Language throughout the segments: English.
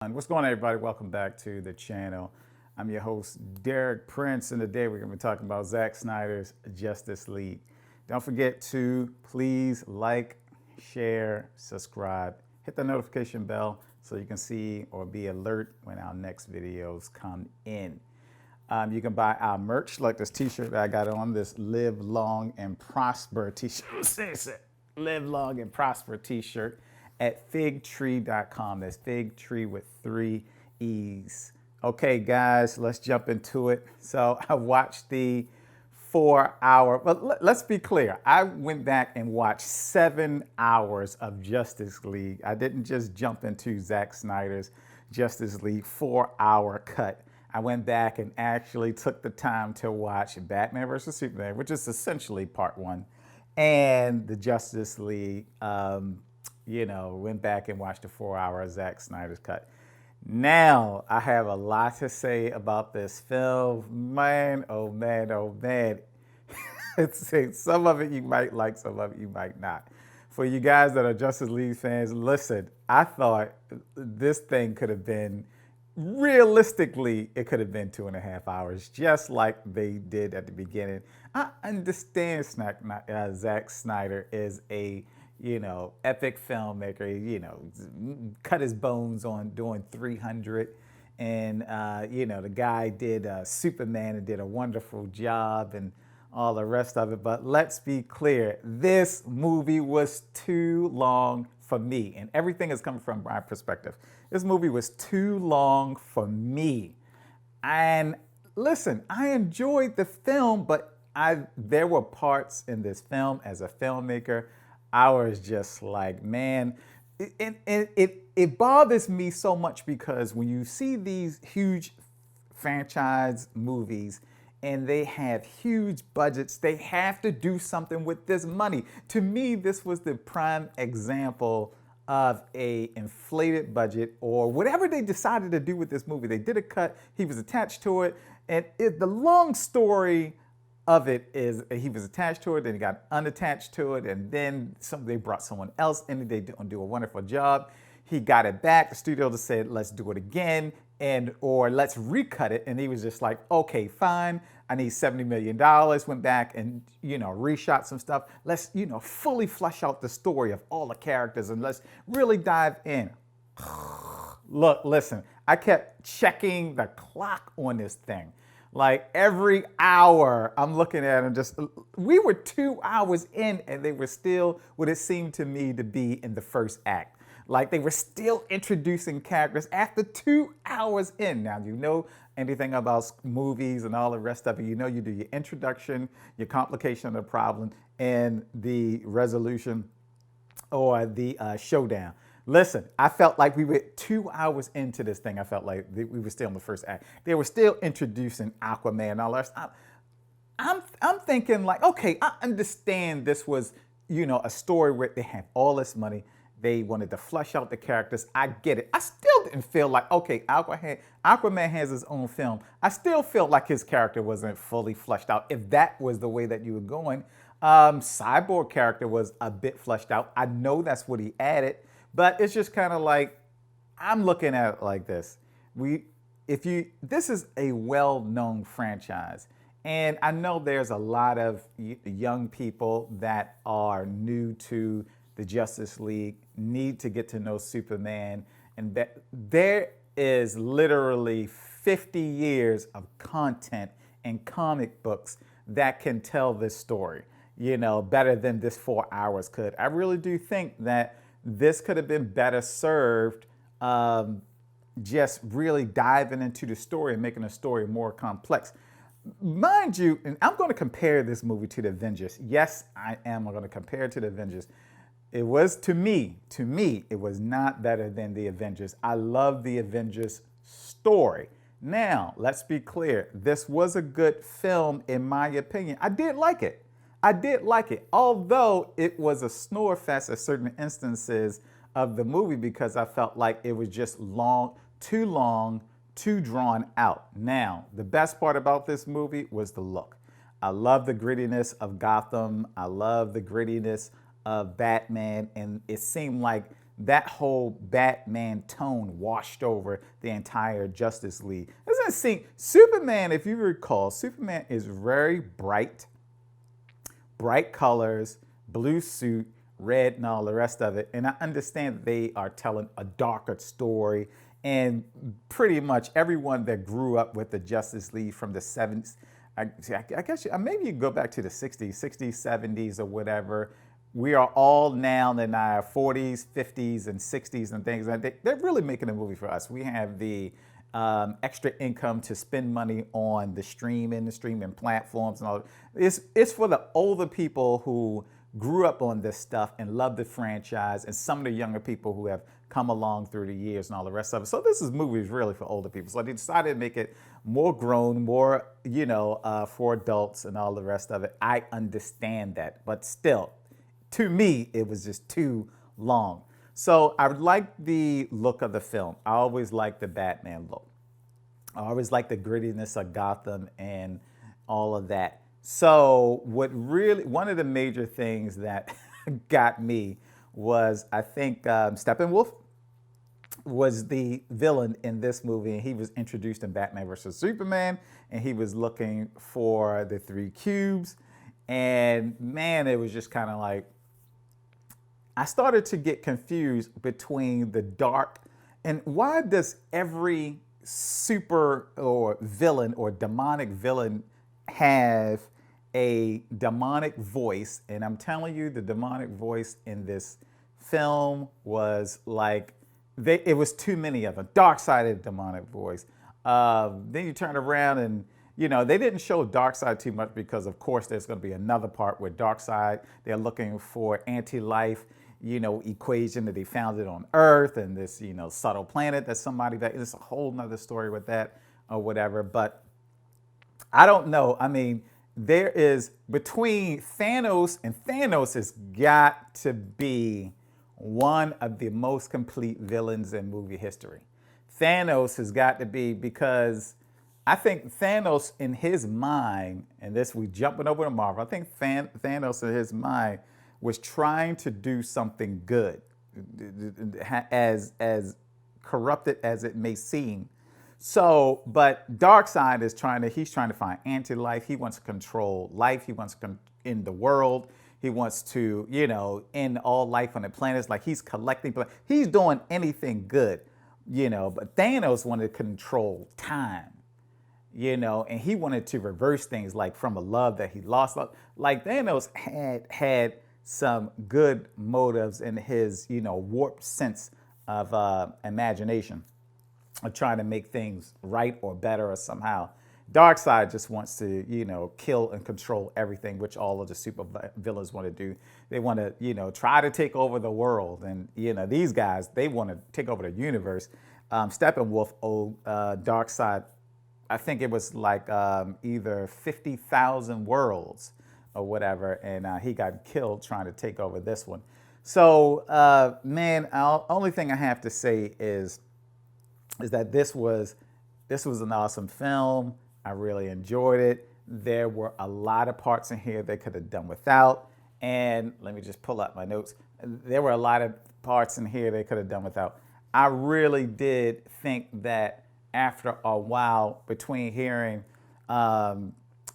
What's going on, everybody? Welcome back to the channel. I'm your host, Derek Prince, and today we're going to be talking about Zack Snyder's Justice League. Don't forget to please like, share, subscribe, hit the notification bell so you can see or be alert when our next videos come in. You can buy our merch, like this t-shirt that I got on, this Live Long and Prosper t-shirt. Live Long and Prosper t-shirt at figtree.com. That's Figtree with 3 E's. Okay, guys, let's jump into it. So I watched the 4-hour, but let's be clear. I went back and watched 7 hours of Justice League. I didn't just jump into Zack Snyder's Justice League 4-hour cut. I went back and actually took the time to watch Batman vs. Superman, which is essentially part one, and the Justice League. Went back and watched the 4-hour Zack Snyder's cut. Now, I have a lot to say about this film. Man, oh man, oh man. Some of it you might like, some of it you might not. For you guys that are Justice League fans, listen, I thought this thing could have been, realistically, it could have been 2.5 hours, just like they did at the beginning. I understand Zack Snyder is a epic filmmaker, cut his bones on doing 300. And, the guy did Superman and did a wonderful job and all the rest of it. But let's be clear, this movie was too long for me. And everything is coming from my perspective. This movie was too long for me. And listen, I enjoyed the film, but there were parts in this film as a filmmaker I was just like, man, it bothers me so much because when you see these huge franchise movies and they have huge budgets, they have to do something with this money. To me, this was the prime example of a inflated budget or whatever they decided to do with this movie. They did a cut, he was attached to it, and the long story of it is he was attached to it, then he got unattached to it, and then they brought someone else in. They do a wonderful job. He got it back. The studio just said, let's do it again, or let's recut it. And he was just like, okay, fine. I need $70 million. Went back and, reshot some stuff. Let's, fully flesh out the story of all the characters and let's really dive in. Look, listen, I kept checking the clock on this thing. Like every hour, I'm looking at them. We were 2 hours in, and they were still what it seemed to me to be in the first act. Like they were still introducing characters after 2 hours in. Now, you know anything about movies and all the rest of it. You do your introduction, your complication of the problem, and the resolution or the showdown. Listen, I felt like we were 2 hours into this thing. I felt like we were still in the first act. They were still introducing Aquaman and all that stuff. I'm thinking like, okay, I understand this was, a story where they have all this money. They wanted to flesh out the characters. I get it. I still didn't feel like, okay, Aquaman has his own film. I still felt like his character wasn't fully fleshed out. If that was the way that you were going, Cyborg character was a bit fleshed out. I know that's what he added. But it's just kind of like, I'm looking at it like this. This is a well-known franchise. And I know there's a lot of young people that are new to the Justice League, need to get to know Superman. And that there is literally 50 years of content and comic books that can tell this story, better than this 4 hours could. I really do think that this could have been better served just really diving into the story and making the story more complex. Mind you, and I'm going to compare this movie to the Avengers. Yes, I am going to compare it to the Avengers. It was, to me, it was not better than the Avengers. I love the Avengers story. Now, let's be clear. This was a good film, in my opinion. I did like it. Although it was a snore fest at certain instances of the movie because I felt like it was just long, too drawn out. Now, the best part about this movie was the look. I love the grittiness of Gotham. I love the grittiness of Batman. And it seemed like that whole Batman tone washed over the entire Justice League. Doesn't see Superman, if you recall, Superman is very bright colors, blue suit, red, and all the rest of it. And I understand that they are telling a darker story. And pretty much everyone that grew up with the Justice League from the 70s, I guess maybe you go back to the 60s, 70s, or whatever. We are all now in our 40s, 50s, and 60s and things. And they're really making a movie for us. We have the extra income to spend money on the streaming platforms and all. It's for the older people who grew up on this stuff and love the franchise, and some of the younger people who have come along through the years and all the rest of it. So this is movies really for older people. So they decided to make it more grown, more, for adults and all the rest of it. I understand that, but still, to me, it was just too long. So I like the look of the film. I always like the Batman look. I always like the grittiness of Gotham and all of that. So one of the major things that got me was, I think, Steppenwolf was the villain in this movie, and he was introduced in Batman vs. Superman, and he was looking for the 3 cubes. And man, it was just kind of like, I started to get confused between the dark, and why does every super or villain or demonic villain have a demonic voice? And I'm telling you, the demonic voice in this film was like, it was too many of them. Dark-sided demonic voice. Then you turn around and, they didn't show Darkseid too much because, of course, there's going to be another part where Darkseid, they're looking for anti-life, equation that they found it on Earth, and this, subtle planet that somebody, it's a whole nother story with that or whatever. But I don't know. I mean, there is, between Thanos, and Thanos has got to be one of the most complete villains in movie history. Thanos has got to be, because I think Thanos in his mind, and this we jumping over to Marvel, I think Thanos in his mind was trying to do something good, as corrupted as it may seem. So, but Darkseid is he's trying to find anti-life. He wants to control life. He wants to end the world. He wants to, end all life on the planet. It's like he's collecting, he's doing anything good, but Thanos wanted to control time, and he wanted to reverse things, like from a love that he lost. Like Thanos had some good motives in his, warped sense of imagination, of trying to make things right or better or somehow. Darkseid just wants to, kill and control everything, which all of the super villains want to do. They want to, try to take over the world. And, these guys, they want to take over the universe. Steppenwolf owed Darkseid, I think it was like either 50,000 worlds or whatever. And he got killed trying to take over this one. So, man, only thing I have to say is that this was an awesome film. I really enjoyed it. There were a lot of parts in here they could have done without. And let me just pull up my notes. There were a lot of parts in here they could have done without. I really did think that after a while, between hearing, all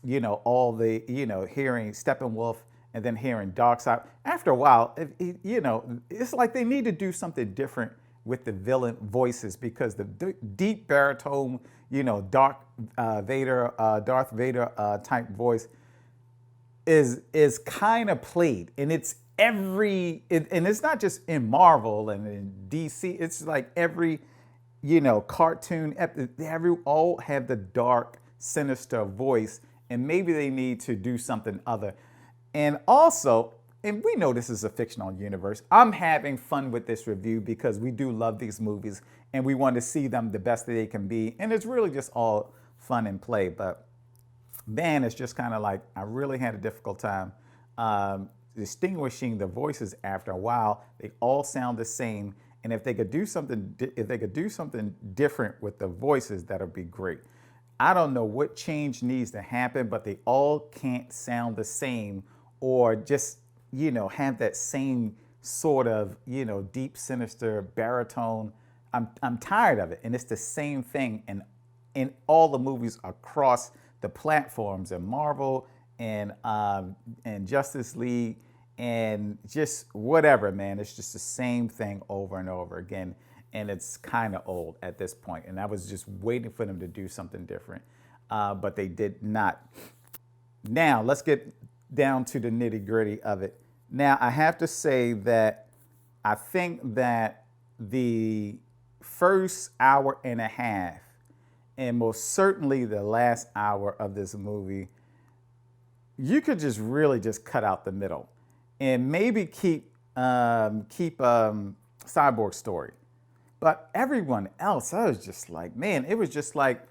the, hearing Steppenwolf and then hearing Darkseid, after a while, it's like they need to do something different with the villain voices, because the deep baritone, Darth Vader type voice is kind of played, and it's and it's not just in Marvel and in DC. It's like every, cartoon. They all have the dark, sinister voice, and maybe they need to do something other. And also, and we know this is a fictional universe, I'm having fun with this review because we do love these movies and we want to see them the best that they can be. And it's really just all fun and play. But man, it's just kind of like, I really had a difficult time distinguishing the voices after a while. They all sound the same. And if they could do something different with the voices, that would be great. I don't know what change needs to happen, but they all can't sound the same, or just, have that same sort of, deep, sinister baritone. I'm tired of it. And it's the same thing in all the movies across the platforms in Marvel and Justice League and just whatever, man. It's just the same thing over and over again. And it's kind of old at this point. And I was just waiting for them to do something different. But they did not. Now, let's get down to the nitty gritty of it. Now, I have to say that I think that the first hour and a half, and most certainly the last hour of this movie, you could just really just cut out the middle and maybe keep Cyborg's story. But everyone else, I was just like, man, it was just like,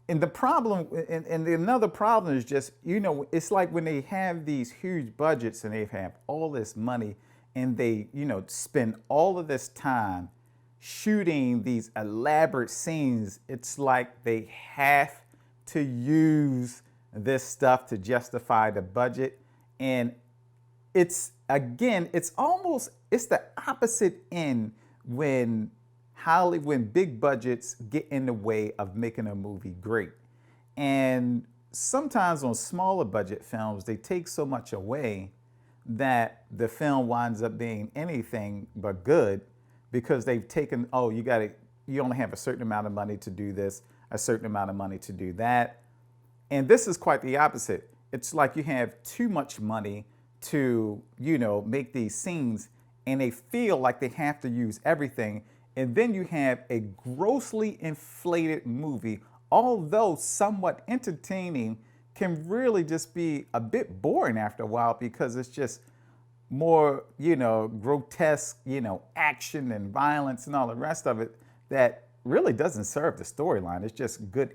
and the problem, and another problem is just, it's like when they have these huge budgets and they have all this money and they, spend all of this time shooting these elaborate scenes, it's like they have to use this stuff to justify the budget. And it's, again, it's the opposite end when big budgets get in the way of making a movie great. And sometimes on smaller budget films, they take so much away that the film winds up being anything but good because they've taken, you only have a certain amount of money to do this, a certain amount of money to do that. And this is quite the opposite. It's like you have too much money to, make these scenes and they feel like they have to use everything. And then you have a grossly inflated movie, although somewhat entertaining, can really just be a bit boring after a while because it's just more, grotesque, action and violence and all the rest of it that really doesn't serve the storyline. It's just good,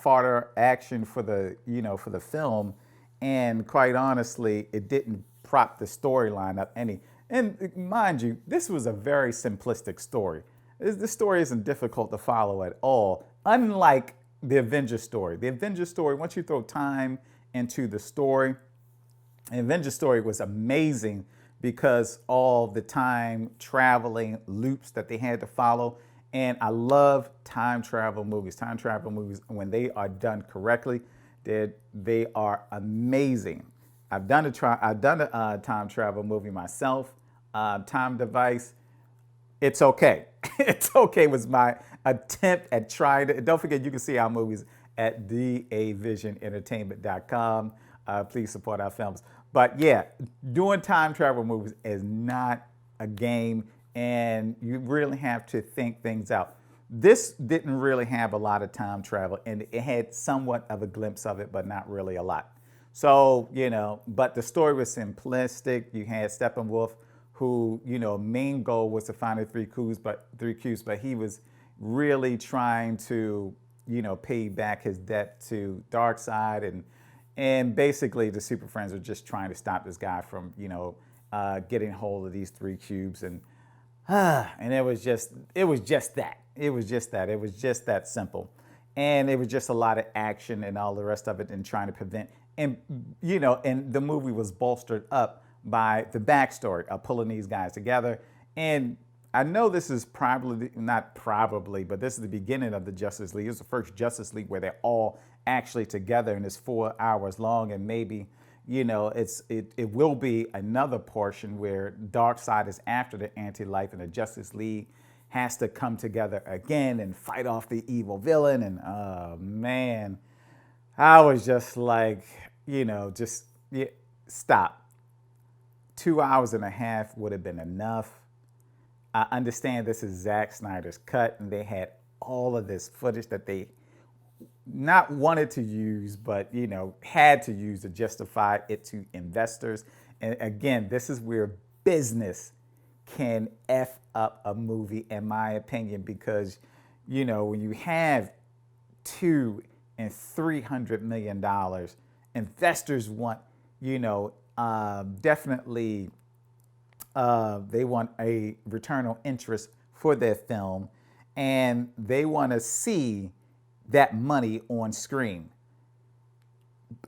fodder action for the film. And quite honestly, it didn't prop the storyline up any. And mind you, this was a very simplistic story. This story isn't difficult to follow at all, unlike the Avengers story. The Avengers story, once you throw time into the story, the Avengers story was amazing because all the time traveling loops that they had to follow. And I love time travel movies. Time travel movies, when they are done correctly, they are amazing. I've done a time travel movie myself. Time Device. It's okay. It's okay was my attempt at trying to. Don't forget, you can see our movies at davisionentertainment.com. Please support our films. But yeah, doing time travel movies is not a game, and you really have to think things out. This didn't really have a lot of time travel, and it had somewhat of a glimpse of it, but not really a lot. So, but the story was simplistic. You had Steppenwolf, who, main goal was to find the three cubes, but he was really trying to, pay back his debt to Darkseid, and basically the Super Friends were just trying to stop this guy from, getting hold of these three cubes, and it was just that. It was just that simple. And it was just a lot of action and all the rest of it and trying to prevent, and the movie was bolstered up by the backstory of pulling these guys together. And I know this is not probably, but this is the beginning of the Justice League. It's the first Justice League where they're all actually together and it's 4 hours long. And maybe, it will be another portion where Darkseid is after the anti-life and the Justice League has to come together again and fight off the evil villain. And oh man, I was just like, stop. 2 hours and a half would have been enough. I understand this is Zack Snyder's cut, and they had all of this footage that they not wanted to use, but had to use to justify it to investors. And again, this is where business can F up a movie, in my opinion, because when you have $200 and $300 million, investors want definitely they want a return on interest for their film, and they want to see that money on screen.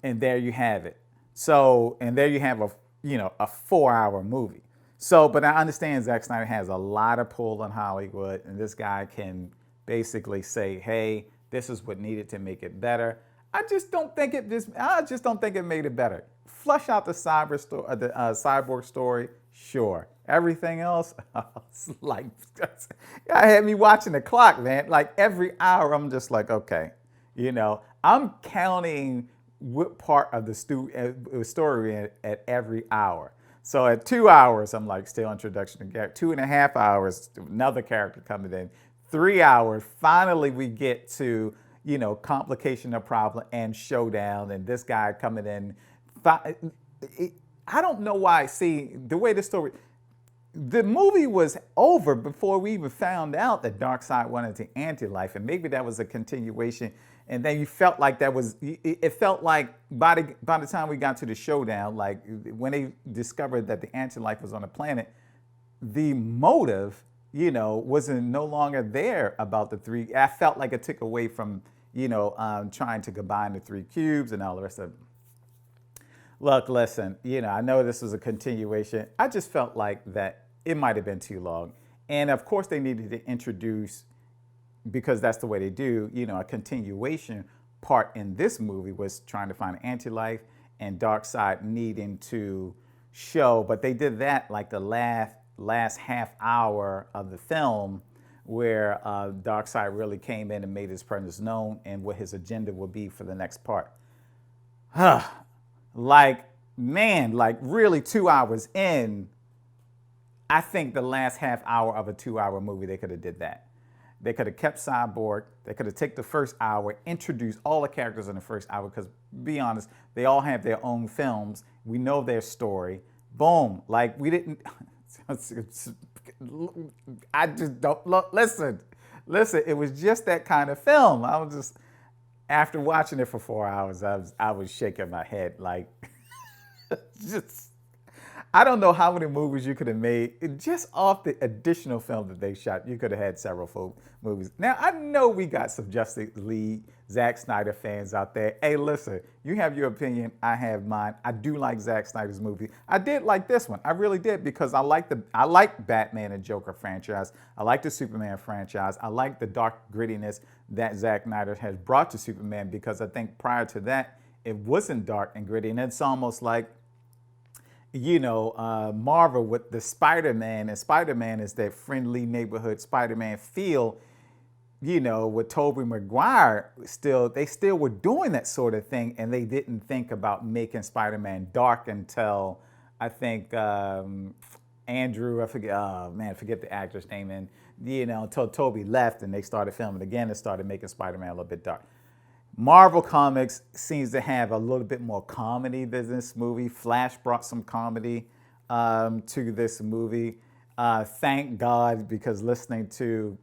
And there you have it. So, and there you have a 4-hour movie. So, but I understand Zack Snyder has a lot of pull on Hollywood, and this guy can basically say, "Hey, this is what needed to make it better." I just don't think it made it better. Flush out the cyborg story, sure. Everything else, it's like, I had me watching the clock, man. Like every hour, I'm just like, okay, I'm counting what part of the story at every hour. So at 2 hours, I'm like, still introduction to character. 2.5 hours, another character coming in. 3 hours, finally we get to, complication of problem and showdown, and this guy coming in. I don't know why. See, the way the story, the movie was over before we even found out that Darkseid wanted the anti-life, and maybe that was a continuation. And then you felt like that was, it felt like by the time we got to the showdown, like when they discovered that the anti-life was on the planet, the motive, wasn't no longer there about the three. I felt like it took away from, trying to combine the three cubes and all the rest of it. Look, listen, I know this was a continuation. I just felt like that it might have been too long. And of course, they needed to introduce, because that's the way they do, a continuation part in this movie was trying to find an anti-life and Darkseid needing to show. But they did that like the last half hour of the film, where Darkseid really came in and made his presence known and what his agenda would be for the next part. Like, man, like really 2 hours in, I think the last half hour of a 2 hour movie, they could have did that. They could have kept Cyborg. They could have taken the first hour, introduced all the characters in the first hour, because be honest, they all have their own films. We know their story. Boom. Like, we didn't, I just don't, look, listen, it was just that kind of film. I was just, after watching it for 4 hours, I was shaking my head like, just, I don't know how many movies you could have made just off the additional film that they shot. You could have had several movies. Now, I know we got some Justice League, Zack Snyder fans out there. Hey, listen, you have your opinion. I have mine. I do like Zack Snyder's movie. I did like this one. I really did, because I like Batman and Joker franchise. I like the Superman franchise. I like the dark grittiness that Zack Snyder has brought to Superman, because I think prior to that, it wasn't dark and gritty. And it's almost like, Marvel with the Spider-Man, and Spider-Man is that friendly neighborhood Spider-Man feel, with Tobey Maguire, they still were doing that sort of thing, and they didn't think about making Spider-Man dark until, I think, Andrew, I forget the actor's name, and, until Tobey left and they started filming again and started making Spider-Man a little bit dark. Marvel Comics seems to have a little bit more comedy than this movie. Flash brought some comedy to this movie. Thank God, because listening to,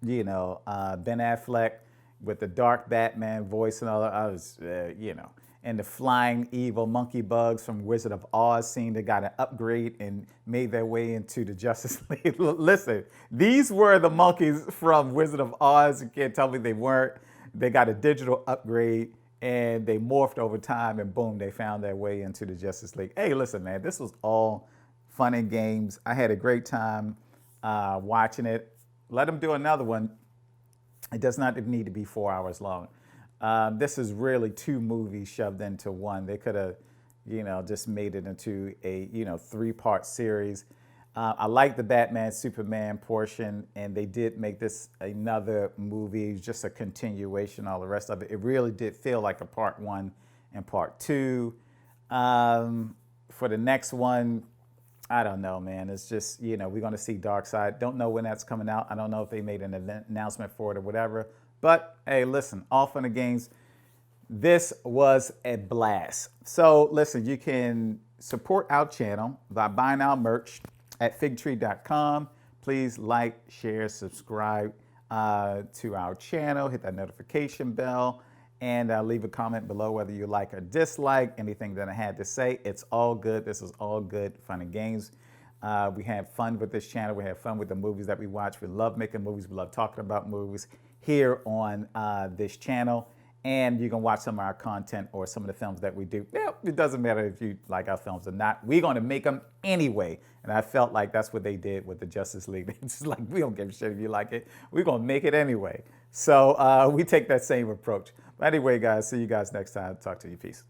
Ben Affleck with the dark Batman voice and all that, I was, and the flying evil monkey bugs from Wizard of Oz scene that got an upgrade and made their way into the Justice League. Listen, these were the monkeys from Wizard of Oz. You can't tell me they weren't. They got a digital upgrade and they morphed over time, and boom, they found their way into the Justice League. Hey, listen, man, this was all fun and games. I had a great time watching it. Let them do another one. It does not need to be 4 hours long. This is really two movies shoved into one. They could have, just made it into a, 3-part series. I like the Batman Superman portion, and they did make this another movie, just a continuation, all the rest of it. It really did feel like a part 1 and part 2. For the next one, I don't know, man. It's just, we're going to see Darkseid. Don't know when that's coming out. I don't know if they made an announcement for it or whatever. But, hey, listen, all fun and games. This was a blast. So, listen, you can support our channel by buying our merch at figtree.com. Please like, share, subscribe to our channel. Hit that notification bell. And leave a comment below whether you like or dislike anything that I had to say. It's all good. This is all good fun and games. We have fun with this channel. We have fun with the movies that we watch. We love making movies. We love talking about movies here on this channel. and you can watch some of our content or some of the films that we do. Yeah, it doesn't matter if you like our films or not. We're going to make them anyway. And I felt like that's what they did with the Justice League. It's just like, we don't give a shit if you like it. We're going to make it anyway. So we take that same approach. But anyway, guys, see you guys next time. Talk to you. Peace.